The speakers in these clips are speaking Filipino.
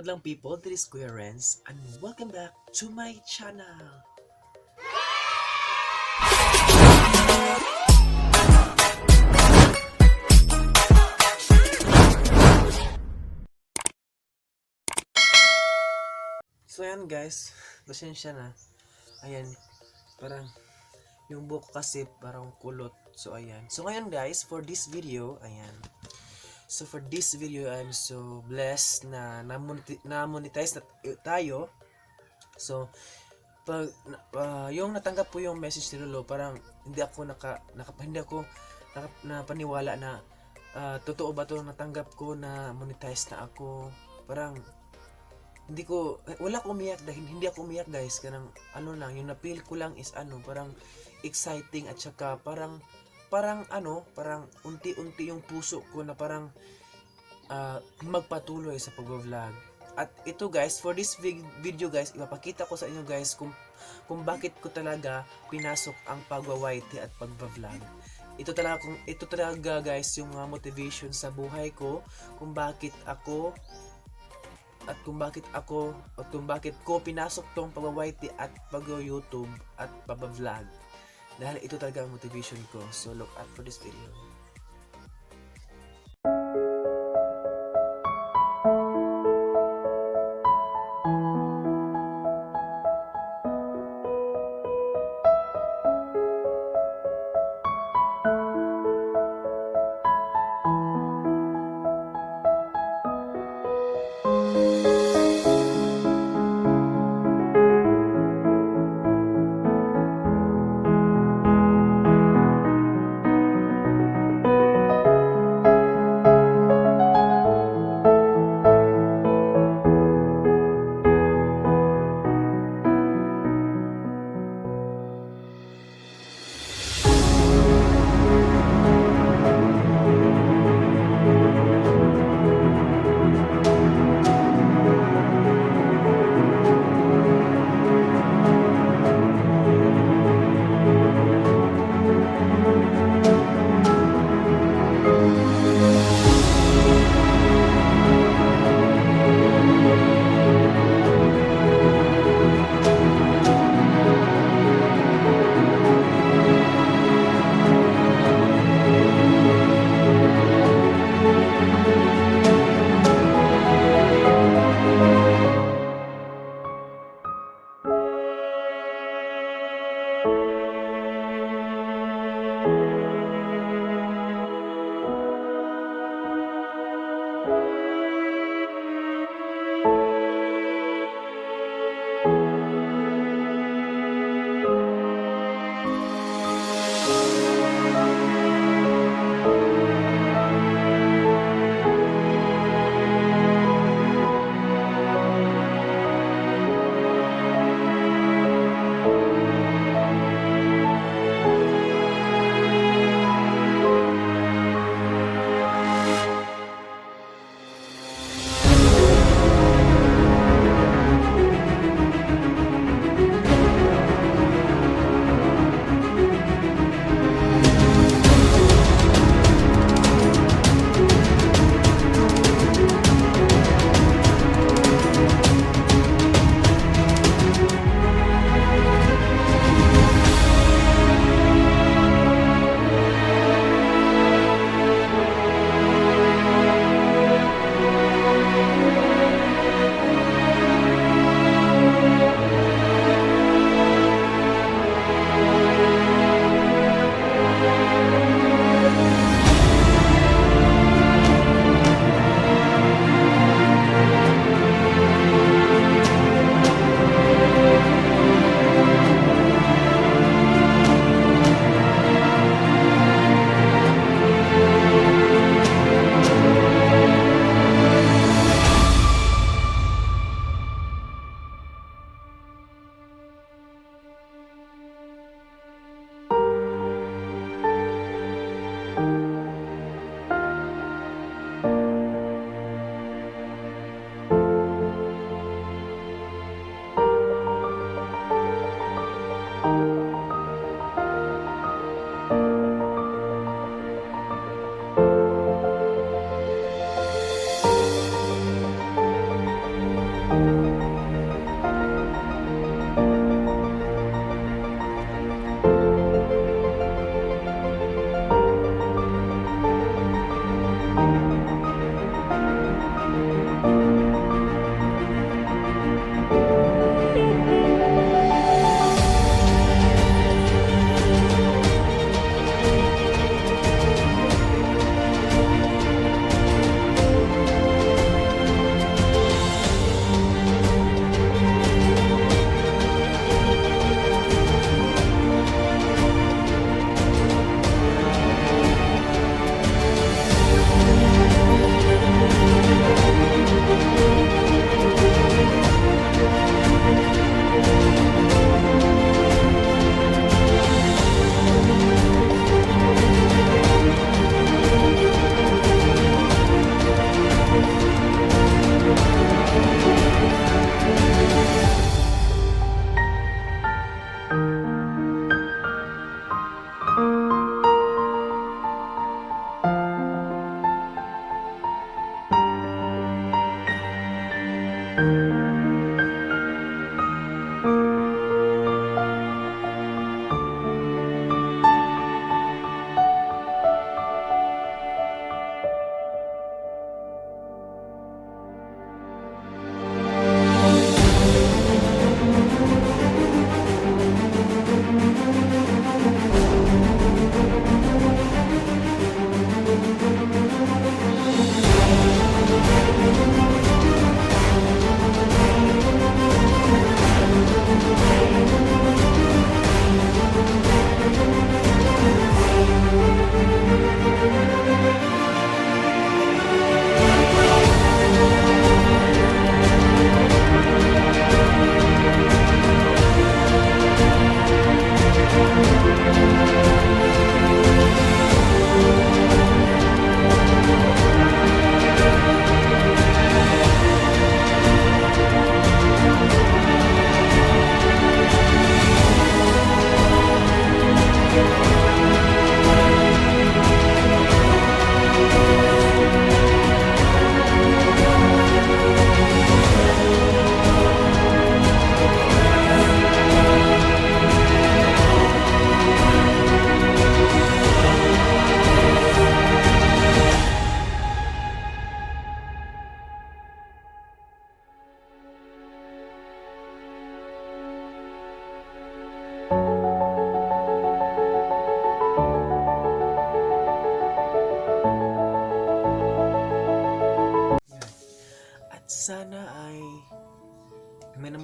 Madlang people, this is Kuya Renz, and welcome back to my channel. So ayan guys, pasensya na. Ayan, parang yung buhok kasi parang kulot. So ayan. So ngayon guys, for this video, ayan. So for this video, I'm so blessed na na-monetize na tayo. So yung natanggap po yung message ni Lolo, parang hindi ako napaniwala na totoo ba 'to, natanggap ko na monetize na ako. Parang wala ko umiyak dahil hindi ako umiyak guys, kanang ano lang, yung napil ko lang is parang exciting at saka parang unti-unti yung puso ko na parang magpatuloy sa pag-vlog. At ito guys, for this video guys, ipapakita ko sa inyo guys kung bakit ko talaga pinasok ang pagwa-YT at pag-vlog. Ito talaga guys yung motivation sa buhay ko, kung bakit ko pinasok tong pag-YT at pag-YouTube at pag-vlog. Dahil ito talaga ang motivation ko. So look out for this video.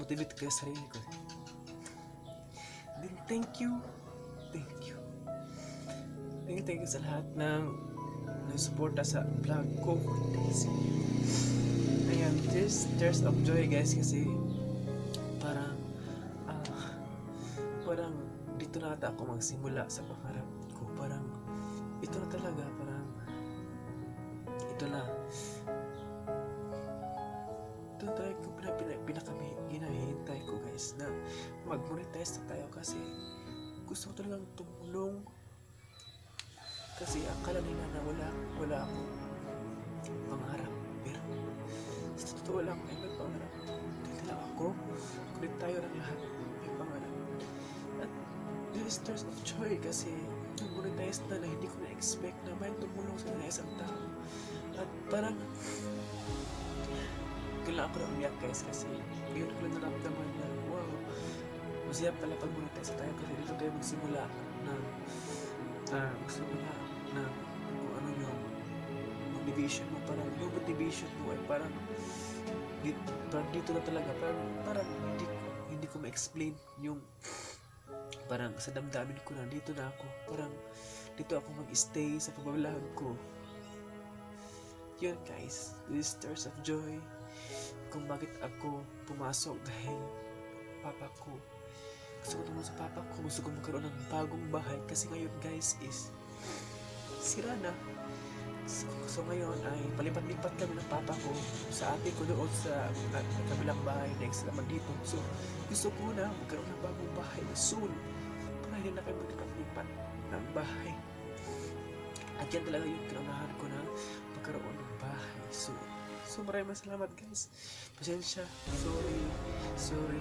motivate ko sa sarili ko. Then thank you sa lahat ng nagsuporta sa vlog ko. Ayan, tears of joy guys, kasi parang dito na ata ako magsimula sa pangarap ko. Parang ito na talaga, parang ito na pinakami ginahihintay ko guys, na mag-monetize na tayo, kasi gusto ko talagang tumulong. Kasi akala nila na wala ako pangarap, pero sa totoo lang may pangarap. Dito lang ako, kulit tayo ng lahat may pangarap. At this is tears of joy, kasi monetize na hindi ko na-expect na may tumulong sa isang tao. At parang kailangan ako na umiyak guys, kasi yun ko lang naramdaman na wow, masaya pala pag monetize tayo, kasi dito tayo magsimula na kung ano yung motivation mo. Parang yung motivation mo ay parang dito na talaga, parang hindi ko ma-explain yung parang sa damdamin ko na dito na ako, parang dito ako mag-stay sa pagbablog ko. Yun guys, this tears of joy kung bakit ako pumasok, dahil papa ko, gusto ko naman sa papa ko, gusto ko magkaroon ng bagong bahay, kasi ngayon guys is sira na. So ngayon ay palipat-lipat kami ng papa ko sa ate ko doon sa kabilang bahay next naman dito. So gusto ko na magkaroon ng bagong bahay soon, para hindi na kayo magkakalipat ng bahay. At yan talaga yung kinaunahan ko na magkaroon ng bahay soon. So maraming salamat guys. Pasensya, sorry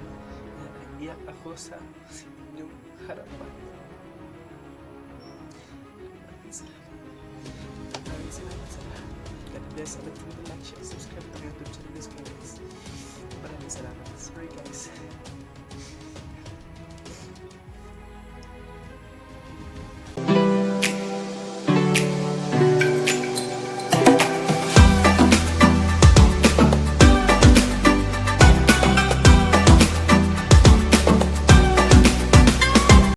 na naiyak ako sa inyong harapan. Maraming salamat sa lahat. God bless. Don't forget to like, share, subscribe to my YouTube channel guys. Maraming salamat. Sorry guys.